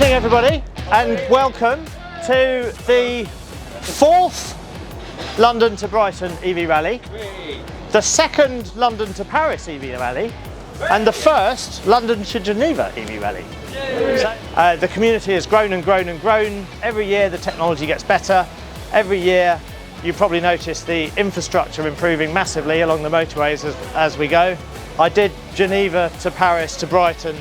evening, everybody, and welcome to the 4th London to Brighton EV Rally, the 2nd London to Paris EV Rally, and the 1st London to Geneva EV Rally. So, the community has grown and grown and grown. Every year the technology gets better. Every year you probably notice the infrastructure improving massively along the motorways as we go. I did Geneva to Paris to Brighton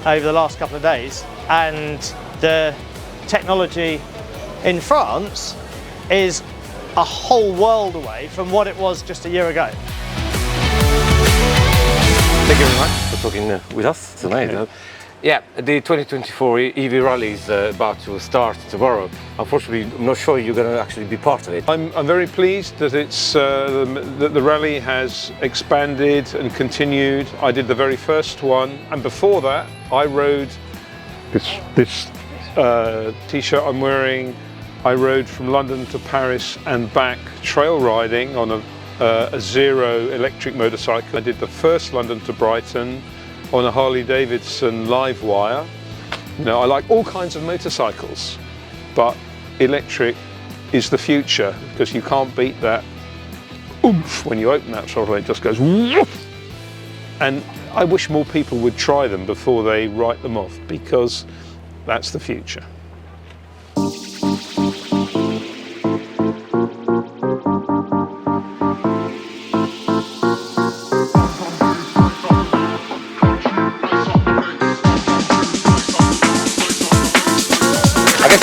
over the last couple of days, and the technology in France is a whole world away from what it was just a year ago. Thank you very much for talking with us tonight. Yeah, the 2024 EV Rally is about to start tomorrow. Unfortunately, I'm not sure you're going to actually be part of it. I'm very pleased that that the rally has expanded and continued. I did the very first one, and before that, I rode this t-shirt I'm wearing. I rode from London to Paris and back trail riding on a zero electric motorcycle. I did the first London to Brighton on a Harley-Davidson live wire. You know, I like all kinds of motorcycles, but electric is the future, because you can't beat that oomph when you open that throttle. It just goes woof. And I wish more people would try them before they write them off, because that's the future.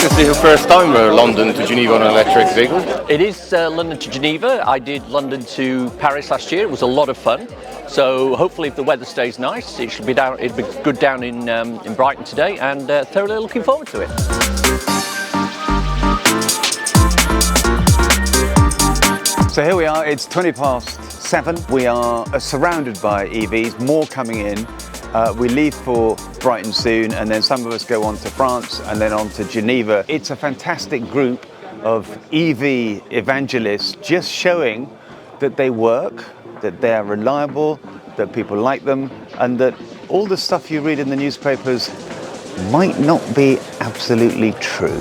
This is your first time London to Geneva on an electric vehicle? It is London to Geneva. I did London to Paris last year. It was a lot of fun. So hopefully, if the weather stays nice, it should be down. It'll be good down in Brighton today, and thoroughly looking forward to it. So here we are. It's 7:20. We are surrounded by EVs. More coming in. We leave for Brighton soon, and then some of us go on to France and then on to Geneva. It's a fantastic group of EV evangelists, just showing that they work, that they are reliable, that people like them, and that all the stuff you read in the newspapers might not be absolutely true.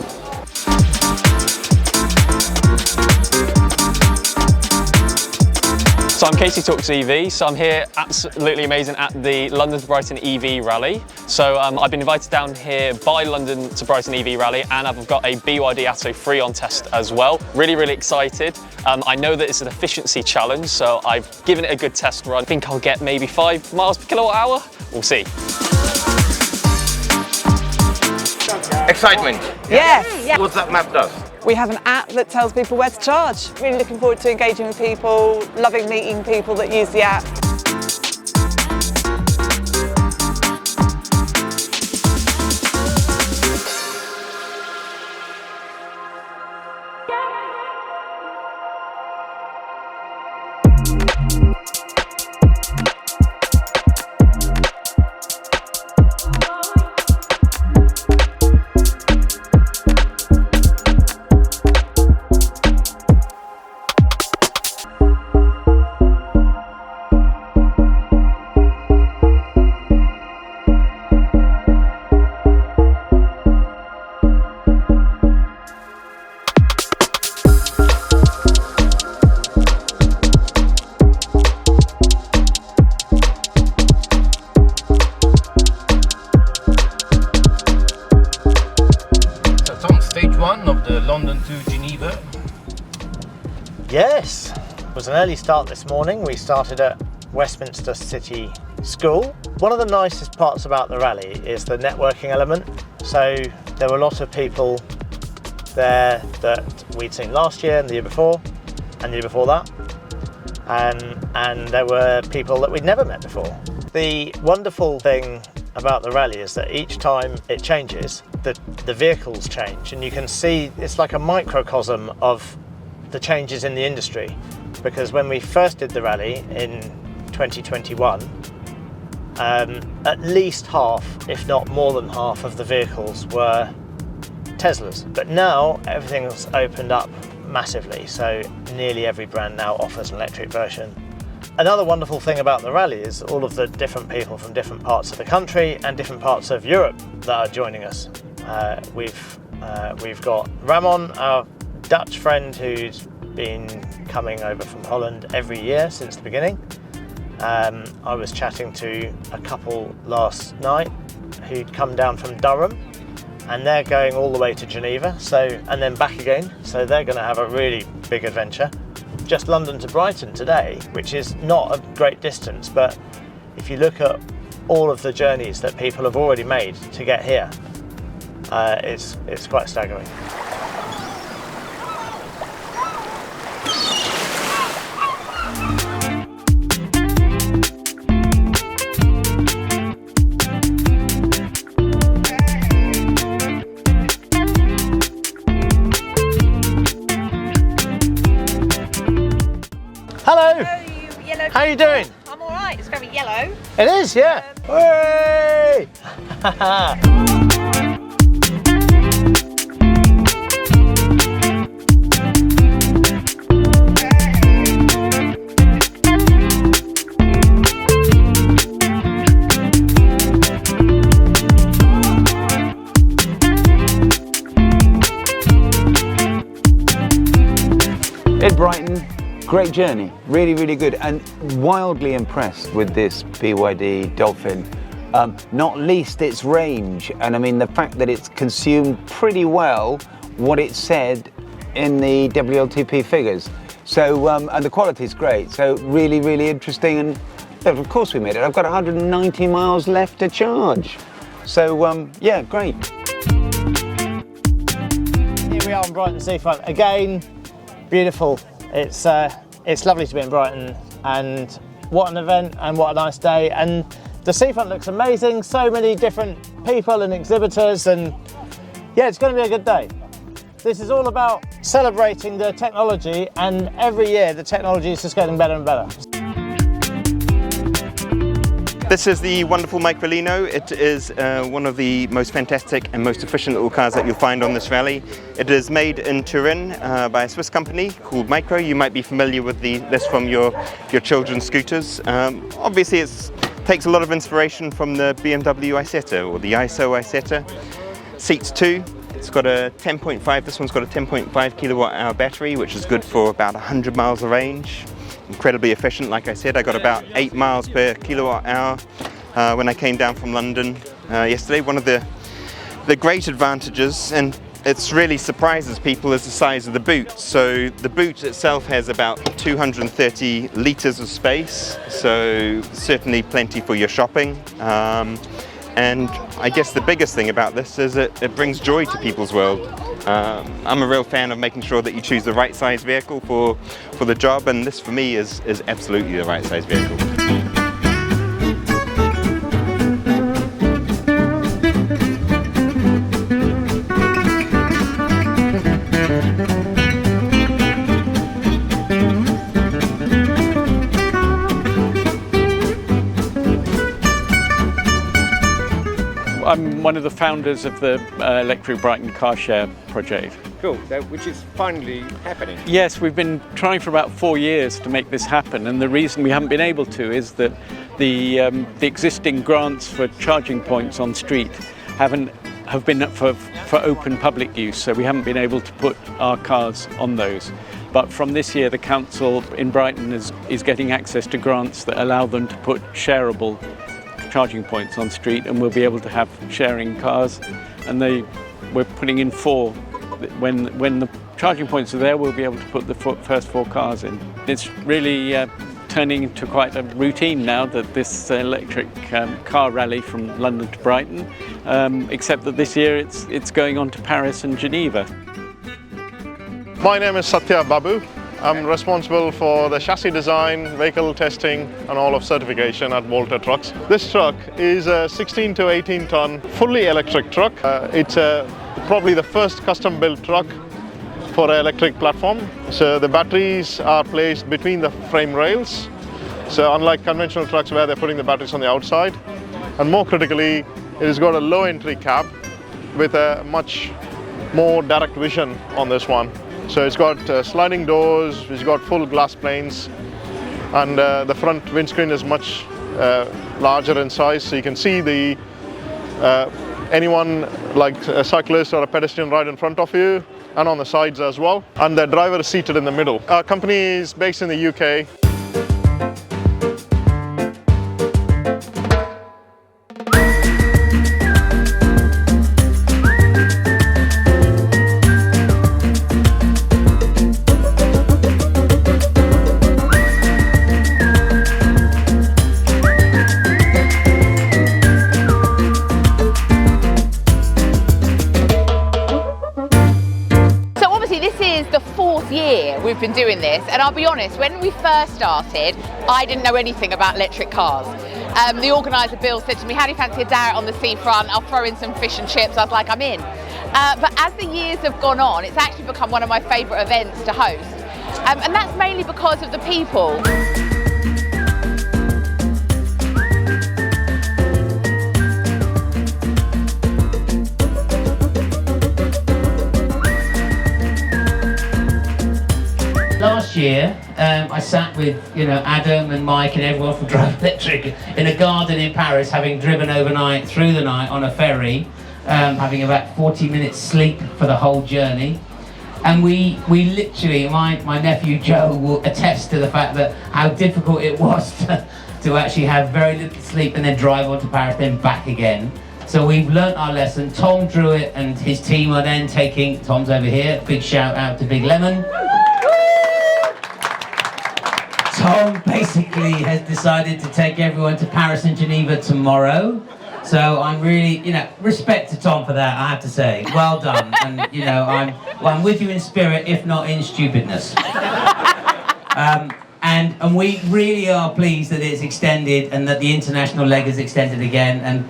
So I'm Casey Talks EV, so I'm here absolutely amazing at the London to Brighton EV Rally. So I've been invited down here by London to Brighton EV Rally, and I've got a BYD Atto Freon test as well. Really, really excited. I know that it's an efficiency challenge, so I've given it a good test run. I think I'll get maybe 5 miles per kilowatt hour. We'll see. Excitement. Yes. Yeah. What that map does? We have an app that tells people where to charge. Really looking forward to engaging with people, loving meeting people that use the app. Stage 1 of the London to Geneva. Yes, it was an early start this morning. We started at Westminster City School. One of the nicest parts about the rally is the networking element. So there were a lot of people there that we'd seen last year and the year before and the year before that. And there were people that we'd never met before. The wonderful thing about the rally is that each time it changes, the vehicles change, and you can see it's like a microcosm of the changes in the industry. Because when we first did the rally in 2021, at least half, if not more than half, of the vehicles were Teslas. But now everything's opened up massively, so nearly every brand now offers an electric version. Another wonderful thing about the rally is all of the different people from different parts of the country and different parts of Europe that are joining us. We've got Ramon, our Dutch friend, who's been coming over from Holland every year since the beginning. I was chatting to a couple last night who'd come down from Durham, and they're going all the way to Geneva, and then back again, so they're going to have a really big adventure. Just London to Brighton today, which is not a great distance, but if you look at all of the journeys that people have already made to get here, it's quite staggering. Hello! Hello, you yellow How are you people. doing? I'm alright, it's very yellow. It is, yeah. Hooray! In Brighton, great journey, really, really good, and wildly impressed with this BYD Dolphin. Not least its range, and I mean the fact that it's consumed pretty well what it said in the WLTP figures. So, and the quality is great, so really, really interesting, and of course we made it. I've got 190 miles left to charge. So, yeah, great. Here we are on Brighton seafront again. Beautiful. It's lovely to be in Brighton, and what an event and what a nice day. And the seafront looks amazing. So many different people and exhibitors, and yeah, it's going to be a good day. This is all about celebrating the technology, and every year the technology is just getting better and better. This is the wonderful Microlino. It is one of the most fantastic and most efficient little cars that you'll find on this rally. It is made in Turin by a Swiss company called Micro. You might be familiar with this from your children's scooters. Obviously it takes a lot of inspiration from the BMW Isetta or the ISO Isetta. Seats 2. It's got a 10.5, this one's got a 10.5 kilowatt hour battery, which is good for about 100 miles of range. Incredibly efficient, like I said. I got about 8 miles per kilowatt hour when I came down from London yesterday. One of the great advantages, and it really surprises people, is the size of the boot. So the boot itself has about 230 litres of space, so certainly plenty for your shopping. And I guess the biggest thing about this is it brings joy to people's world. I'm a real fan of making sure that you choose the right size vehicle for the job, and this for me is absolutely the right size vehicle. I'm one of the founders of the Electric Brighton car share project. Cool, which is finally happening. Yes, we've been trying for about 4 years to make this happen, and the reason we haven't been able to is that the existing grants for charging points on street have been for open public use, so we haven't been able to put our cars on those. But from this year, the council in Brighton is getting access to grants that allow them to put shareable charging points on street, and we'll be able to have sharing cars, and we're putting in 4. When the charging points are there, we'll be able to put the first 4 cars in. It's really turning into quite a routine now, that this electric car rally from London to Brighton, except that this year it's going on to Paris and Geneva. My name is Satya Babu. I'm responsible for the chassis design, vehicle testing and all of certification at Volta Trucks. This truck is a 16 to 18 ton fully electric truck. It's probably the first custom built truck for an electric platform. So the batteries are placed between the frame rails. So unlike conventional trucks where they're putting the batteries on the outside, and more critically, it has got a low entry cab with a much more direct vision on this one. So it's got sliding doors, it's got full glass planes, and the front windscreen is much larger in size, so you can see the anyone like a cyclist or a pedestrian right in front of you and on the sides as well, and the driver is seated in the middle. Our company is based in the UK. Year we've been doing this, and I'll be honest, when we first started I didn't know anything about electric cars. The organiser Bill said to me, how do you fancy a day out on the seafront? I'll throw in some fish and chips. I was like, I'm in. But as the years have gone on, it's actually become one of my favourite events to host, and that's mainly because of the people. Last year, I sat with Adam and Mike and everyone from Drive Electric in a garden in Paris, having driven overnight through the night on a ferry, having about 40 minutes sleep for the whole journey. And we literally, my nephew Joe will attest to the fact that how difficult it was to actually have very little sleep and then drive on to Paris, then back again. So we've learnt our lesson. Tom Druitt and his team are then taking, Tom's over here, big shout out to Big Lemon. Tom basically has decided to take everyone to Paris and Geneva tomorrow. So I'm really, respect to Tom for that, I have to say. Well done. And, I'm with you in spirit, if not in stupidness. And we really are pleased that it's extended and that the international leg is extended again. And,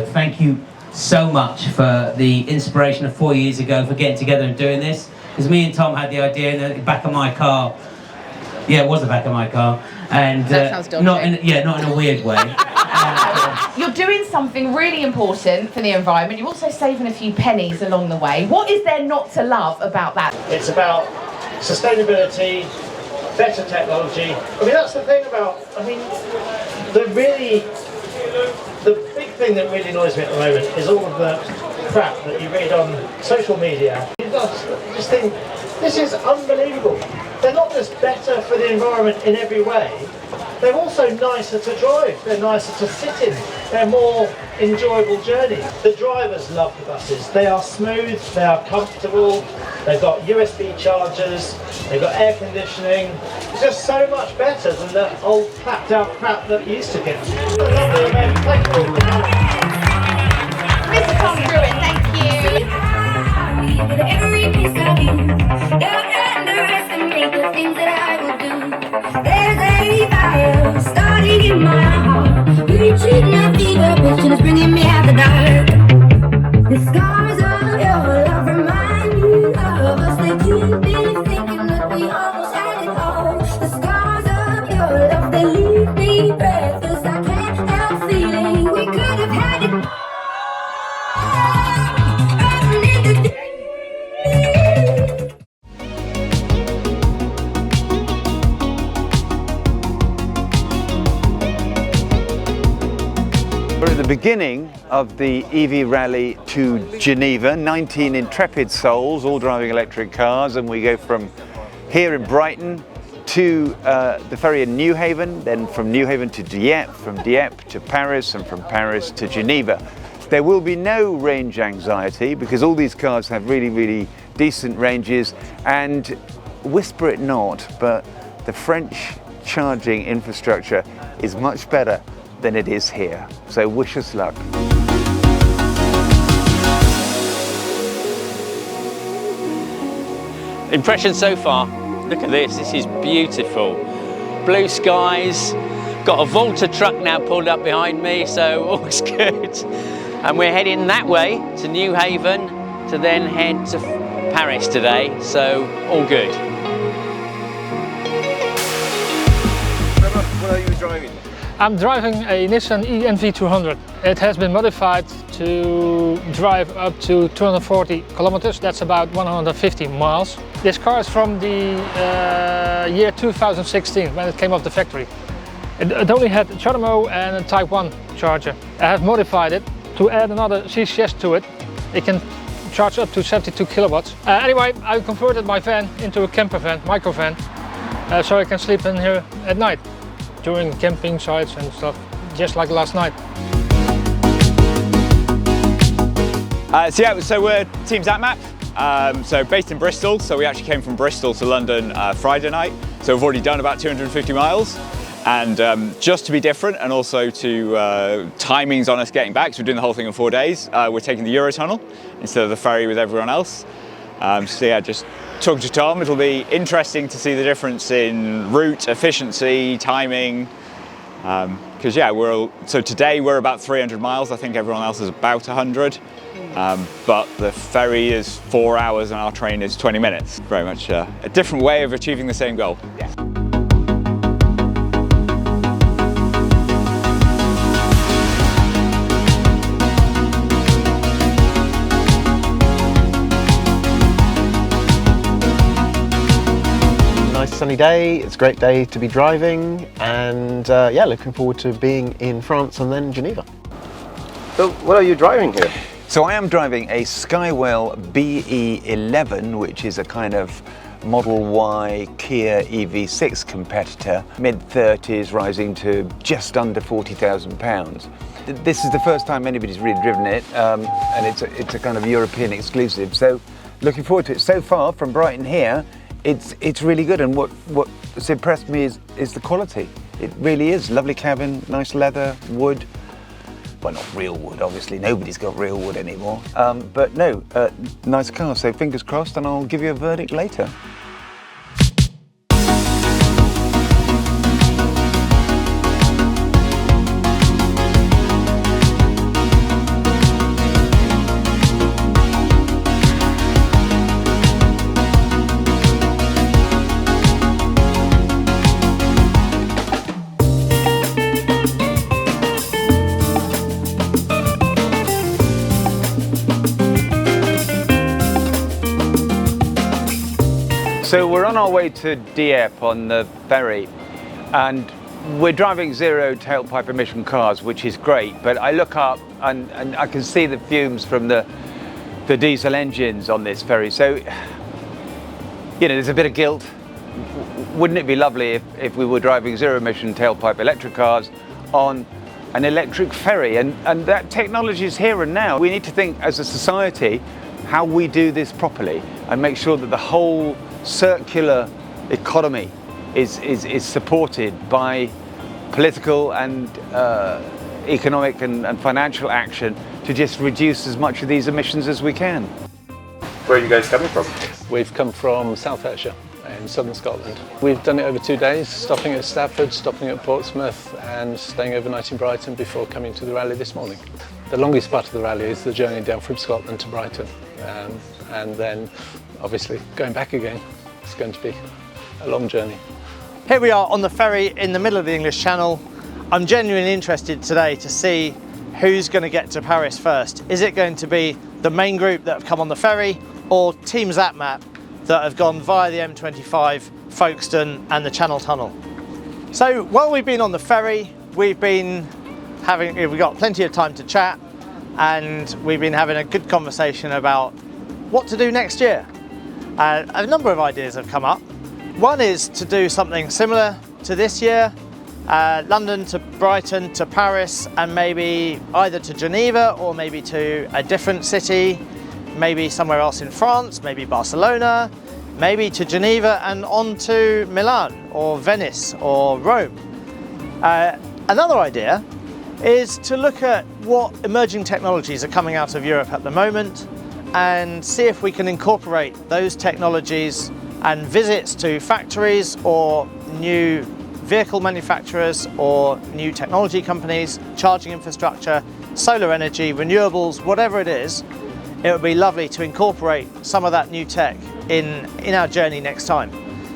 thank you so much for the inspiration of 4 years ago for getting together and doing this. Because me and Tom had the idea in the back of my car. Yeah, it was the back of my car, and that sounds not in a weird way. You're doing something really important for the environment. You're also saving a few pennies along the way. What is there not to love about that? It's about sustainability, better technology. That's the thing about. The big thing that really annoys me at the moment is all of the crap that you read on social media. You just think, this is unbelievable. They're not just better for the environment in every way, they're also nicer to drive, they're nicer to sit in, they're more enjoyable journeys. The drivers love the buses. They are smooth, they are comfortable, they've got USB chargers, they've got air conditioning. It's just so much better than the old clapped out crap that used to get. Lovely event. Thank you all. Mr. Tom Druitt, thank you. The things that I will do. There's a fire starting in my heart, reaching a fever pitch and it's bringing me out the dark. The scars of your love remind me of us. They keep me thinking that we almost had it all. The scars of your love, they leave me breathless. I can't help feeling we could have had it. We're at the beginning of the EV rally to Geneva, 19 intrepid souls, all driving electric cars, and we go from here in Brighton to the ferry in Newhaven, then from Newhaven to Dieppe, from Dieppe to Paris, and from Paris to Geneva. There will be no range anxiety because all these cars have really, really decent ranges, and whisper it not, but the French charging infrastructure is much better than it is here. So wish us luck. Impression so far, look at this is beautiful. Blue skies, got a Volta truck now pulled up behind me, so all's good. And we're heading that way to Newhaven to then head to Paris today, so all good. What are you driving? I'm driving a Nissan NV200. It has been modified to drive up to 240 kilometers. That's about 150 miles. This car is from the year 2016, when it came off the factory. It only had a Charmo and a Type 1 charger. I have modified it to add another CCS to it. It can charge up to 72 kilowatts. Anyway, I converted my van into a camper van, micro van, so I can sleep in here at night during camping sites and stuff, just like last night. So we're Team ZapMap, so based in Bristol, so we actually came from Bristol to London Friday night, so we've already done about 250 miles. And just to be different, and also to timings on us getting back, so we're doing the whole thing in 4 days, we're taking the Eurotunnel instead of the ferry with everyone else. So yeah, just talking to Tom, it'll be interesting to see the difference in route, efficiency, timing. Because yeah, so today we're about 300 miles, I think everyone else is about 100. But the ferry is 4 hours and our train is 20 minutes. Very much a different way of achieving the same goal. Yeah. Nice sunny day, it's a great day to be driving, and yeah, looking forward to being in France and then Geneva. So what are you driving here? So I am driving a Skywell BE11, which is a kind of Model Y Kia EV6 competitor, mid-30s rising to just under £40,000. This is the first time anybody's really driven it, and it's a kind of European exclusive, so looking forward to it. So far from Brighton here, it's really good, and what's impressed me is the quality. It really is. Lovely cabin, nice leather, wood. Well, not real wood, obviously. Nobody's got real wood anymore. But no, nice car, so fingers crossed, and I'll give you a verdict later. So we're on our way to Dieppe on the ferry, and we're driving zero tailpipe emission cars, which is great, but I look up and I can see the fumes from the diesel engines on this ferry. So, you know, there's a bit of guilt. Wouldn't it be lovely if we were driving zero emission tailpipe electric cars on an electric ferry? And that technology is here and now. We need to think as a society how we do this properly and make sure that the whole circular economy is supported by political and economic and financial action to just reduce as much of these emissions as we can. Where are you guys coming from? We've come from South Ayrshire in southern Scotland. We've done it over 2 days, stopping at Stafford, stopping at Portsmouth and staying overnight in Brighton before coming to the rally this morning. The longest part of the rally is the journey down from Scotland to Brighton, and then obviously going back again. It's going to be a long journey. Here we are on the ferry in the middle of the English Channel. I'm genuinely interested today to see who's going to get to Paris first. Is it going to be the main group that have come on the ferry, or Team ZapMap that have gone via the M25, Folkestone and the Channel Tunnel? So while we've been on the ferry, we've got plenty of time to chat, and we've been having a good conversation about what to do next year. A number of ideas have come up. One is to do something similar to this year, London to Brighton to Paris, and maybe either to Geneva or maybe to a different city, maybe somewhere else in France, maybe Barcelona, maybe to Geneva and on to Milan or Venice or Rome. Another idea is to look at what emerging technologies are coming out of Europe at the moment and see if we can incorporate those technologies and visits to factories or new vehicle manufacturers or new technology companies, charging infrastructure, solar energy, renewables, whatever it is. It would be lovely to incorporate some of that new tech in our journey next time.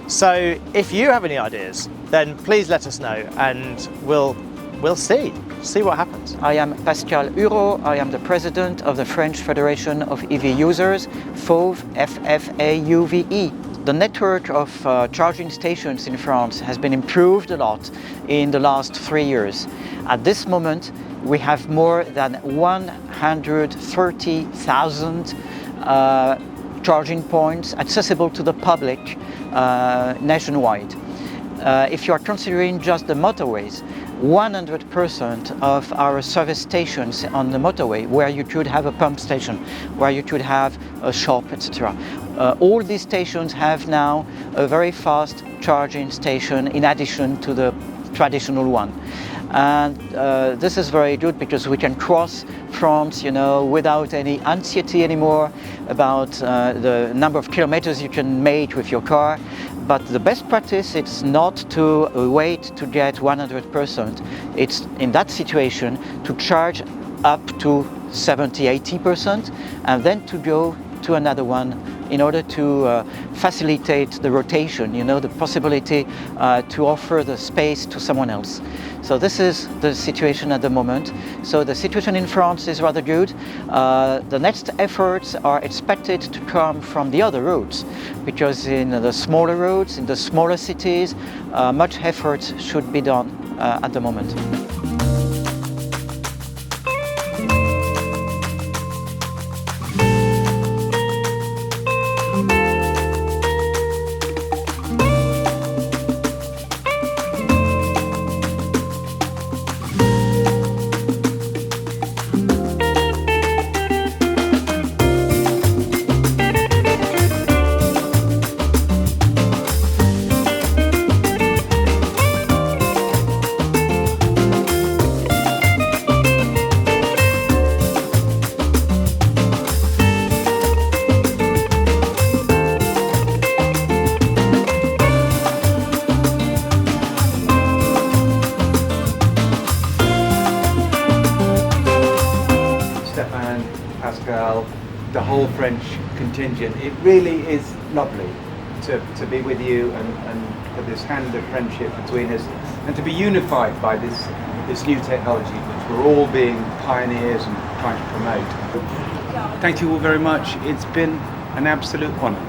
So if you have any ideas, then please let us know, and we'll we'll see what happens. I am Pascal Hureau. I am the president of the French Federation of EV Users, FAUVE, F-F-A-U-V-E. The network of charging stations in France has been improved a lot in the last 3 years. At this moment, we have more than 130,000 charging points accessible to the public nationwide. If you are considering just the motorways, 100% of our service stations on the motorway, where you could have a pump station, where you could have a shop, etc. All these stations have now a very fast charging station in addition to the traditional one. And this is very good because we can cross France, without any anxiety anymore about the number of kilometers you can make with your car. But the best practice is not to wait to get 100%. It's in that situation to charge up to 70–80% and then to go to another one in order to facilitate the rotation, the possibility to offer the space to someone else. So this is the situation at the moment. So the situation in France is rather good. The next efforts are expected to come from the other roads, because in the smaller roads, in the smaller cities, much effort should be done at the moment. Pascal, the whole French contingent. It really is lovely to be with you and for this hand of friendship between us, and to be unified by this new technology which we're all being pioneers and trying to promote. Thank you all very much. It's been an absolute honour.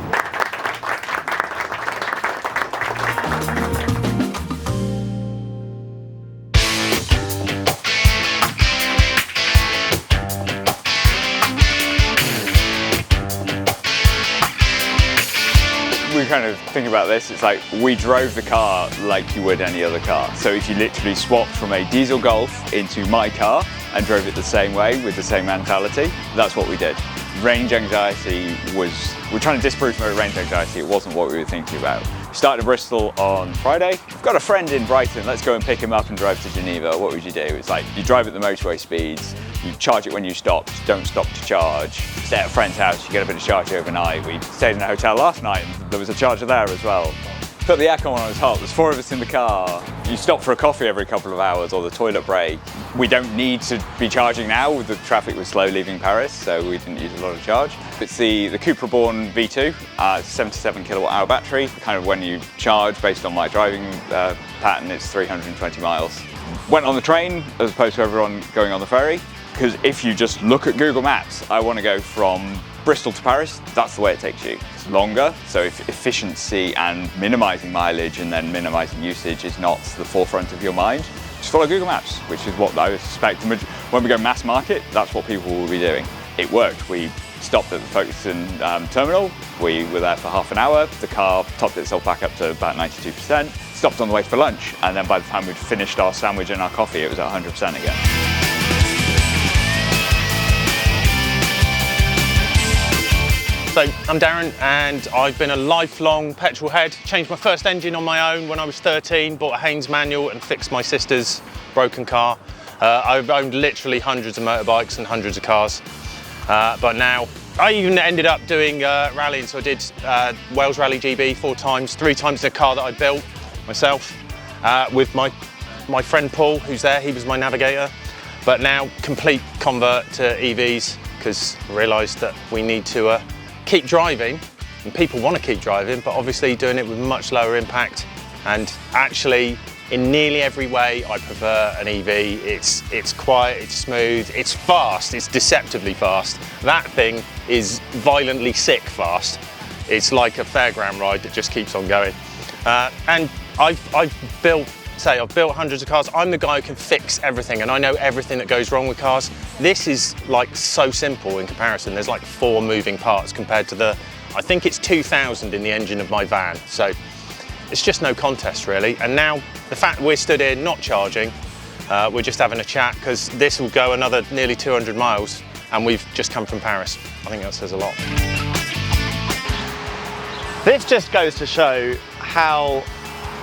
We kind of think about this, it's like we drove the car like you would any other car. So if you literally swapped from a diesel Golf into my car and drove it the same way with the same mentality, that's what we did. Range anxiety we're trying to disprove range anxiety, it wasn't what we were thinking about. We started in Bristol on Friday. I've got a friend in Brighton, let's go and pick him up and drive to Geneva. What would you do? It's like you drive at the motorway speeds, you charge it when you stop, just don't stop to charge. Stay at a friend's house, you get a bit of charge overnight. We stayed in a hotel last night and there was a charger there as well. Put the aircon on, it was hot, there's 4 of us in the car. You stop for a coffee every couple of hours or the toilet break. We don't need to be charging now, the traffic was slow leaving Paris, so we didn't use a lot of charge. It's the Cupra-born V2, 77 kilowatt hour battery. Kind of when you charge, based on my driving pattern, it's 320 miles. Went on the train as opposed to everyone going on the ferry, because if you just look at Google Maps, I want to go from Bristol to Paris, that's the way it takes you. It's longer, so if efficiency and minimising mileage and then minimising usage is not the forefront of your mind, just follow Google Maps, which is what I suspect when we go mass market, that's what people will be doing. It worked. We stopped at the Folkestone terminal, we were there for half an hour, the car topped itself back up to about 92%, stopped on the way for lunch, and then by the time we'd finished our sandwich and our coffee, it was at 100% again. So I'm Darren and I've been a lifelong petrol head. Changed my first engine on my own when I was 13, bought a Haynes manual and fixed my sister's broken car. I've owned literally hundreds of motorbikes and hundreds of cars. But now I even ended up doing rallying, so I did Wales Rally GB 4 times, 3 times in a car that I built myself with my friend Paul, who's there, he was my navigator. But now complete convert to EVs because I realised that we need to keep driving, and people want to keep driving, but obviously doing it with much lower impact and actually in nearly every way, I prefer an EV. It's quiet, it's smooth, it's fast, it's deceptively fast. That thing is violently sick fast. It's like a fairground ride that just keeps on going. And I've built hundreds of cars. I'm the guy who can fix everything, and I know everything that goes wrong with cars. This is like so simple in comparison. There's like 4 moving parts compared to I think it's 2,000 in the engine of my van. So it's just no contest really. And now the fact we're stood here not charging, we're just having a chat because this will go another nearly 200 miles and we've just come from Paris. I think that says a lot. This just goes to show how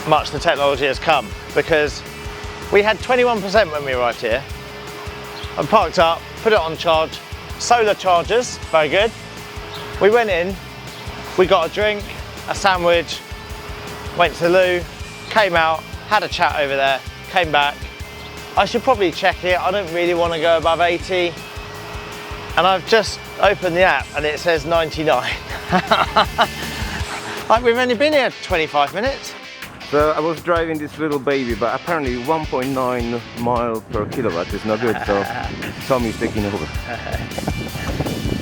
much the technology has come, because we had 21% when we arrived here. I parked up, put it on charge, solar chargers, very good. We went in, we got a drink, a sandwich, went to the loo, came out, had a chat over there, came back. I should probably check it, I don't really want to go above 80. And I've just opened the app and it says 99. Like we've only been here 25 minutes. So I was driving this little baby, but apparently 1.9 miles per kilowatt is not good, so Tommy's taking over.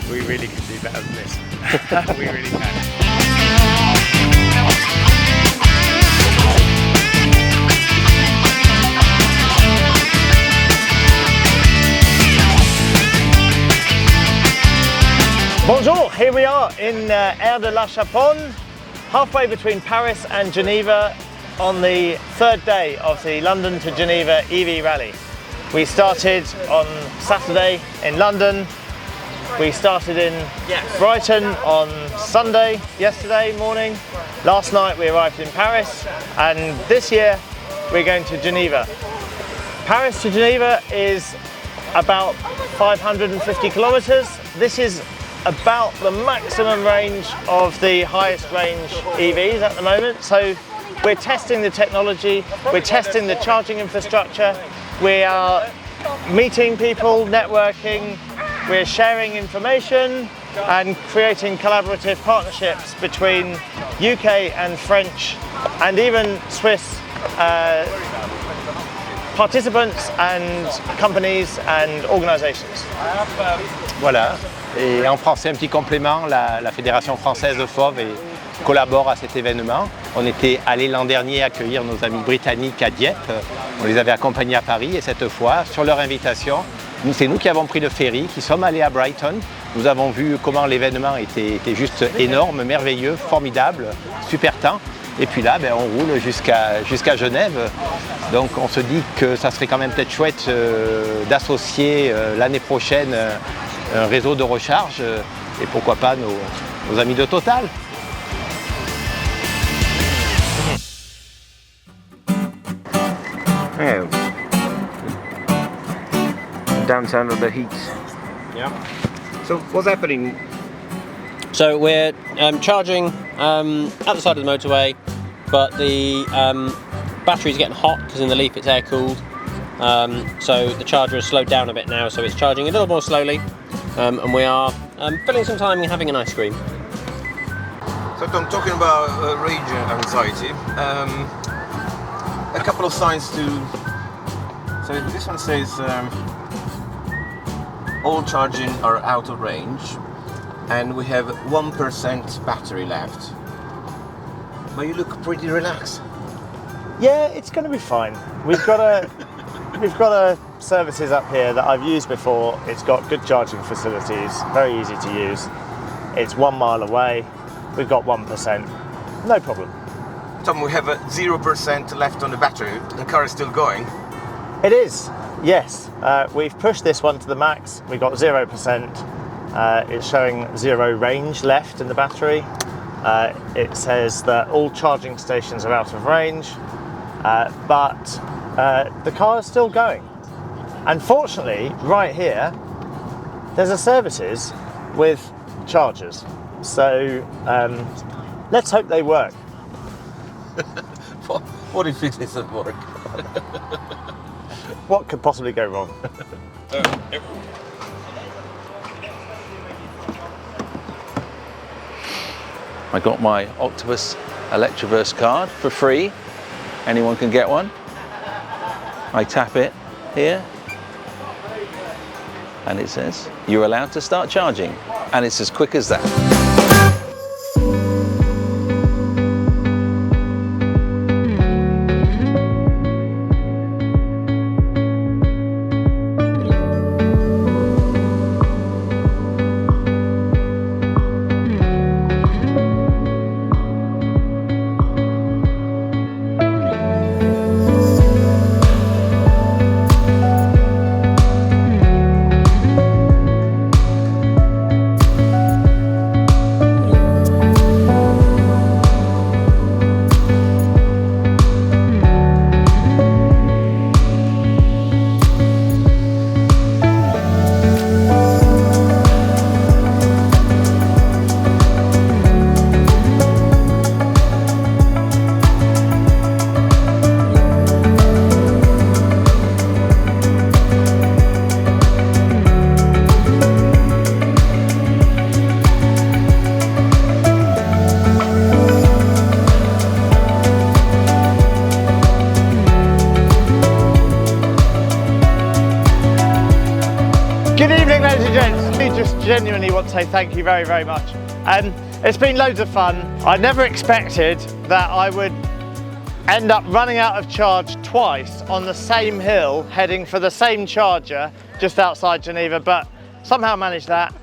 We really can do better than this. We really can. Bonjour, here we are in Aire de la Chaponne, halfway between Paris and Geneva on the 3rd day of the London to Geneva EV Rally. We started on Saturday in London, we started in Brighton on Sunday, yesterday morning. Last night we arrived in Paris, and this year we're going to Geneva. Paris to Geneva is about 550 kilometers. This is about the maximum range of the highest range EVs at the moment. So we're testing the technology, we're testing the charging infrastructure, we are meeting people, networking, we're sharing information and creating collaborative partnerships between UK and French and even Swiss participants and companies and organizations. Voilà, et en français, un petit complément, la Fédération française de FOV collabore à cet événement. On était allé l'an dernier accueillir nos amis britanniques à Dieppe, on les avait accompagnés à Paris et cette fois, sur leur invitation, c'est nous qui avons pris le ferry, qui sommes allés à Brighton. Nous avons vu comment l'événement était juste énorme, merveilleux, formidable, super temps. Et puis là, on roule jusqu'à Genève. Donc on se dit que ça serait quand même peut-être chouette d'associer l'année prochaine un réseau de recharge et pourquoi pas nos amis de Total. Yeah. Downtown of the heat. Yeah. So what's happening? So we're charging at the side of the motorway, but the battery's getting hot because in the Leaf it's air cooled. So the charger has slowed down a bit now, so it's charging a little more slowly, and we are filling some time and having an ice cream. So Tom, talking about range anxiety, a couple of signs to. So this one says all charging are out of range, and we have 1% battery left. But you look pretty relaxed. Yeah, it's going to be fine. We've got a services up here that I've used before. It's got good charging facilities, very easy to use. It's 1 mile away. We've got 1%, no problem. Tom, we have 0% left on the battery. The car is still going. It is, yes. We've pushed this one to the max. We've got 0%. It's showing 0 range left in the battery. It says that all charging stations are out of range, but the car is still going. Unfortunately, right here, there's a services with chargers. So let's hope they work. What if it doesn't work? What could possibly go wrong? I got my Octopus Electroverse card for free. Anyone can get one. I tap it here, and it says, you're allowed to start charging. And it's as quick as that. Good evening, ladies and gents. We just genuinely want to say thank you very, very much. It's been loads of fun. I never expected that I would end up running out of charge twice on the same hill, heading for the same charger just outside Geneva, but somehow managed that.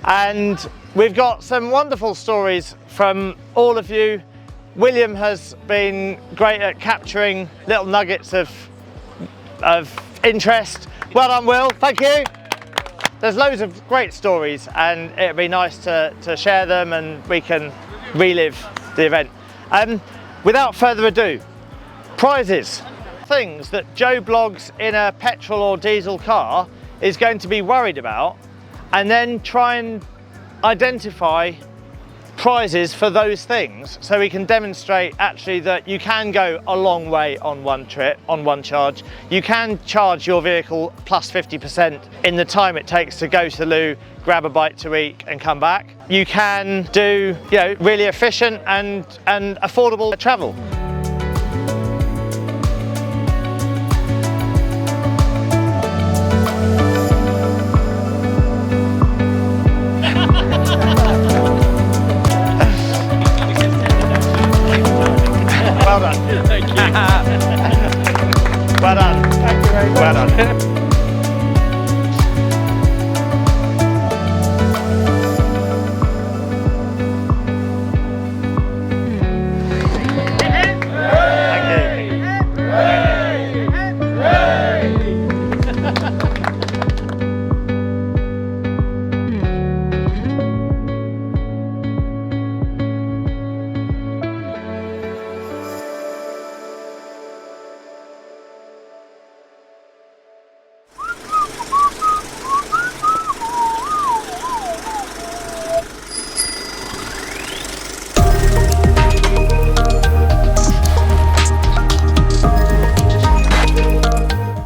And we've got some wonderful stories from all of you. William has been great at capturing little nuggets of interest. Well done, Will, thank you. There's loads of great stories and it'd be nice to share them and we can relive the event. Without further ado, prizes. Things that Joe Bloggs in a petrol or diesel car is going to be worried about, and then try and identify prizes for those things so we can demonstrate actually that you can go a long way on one trip, on one charge. You can charge your vehicle plus 50% in the time it takes to go to the loo, grab a bite to eat and come back. You can do, you know, really efficient and affordable travel. Well done. Thank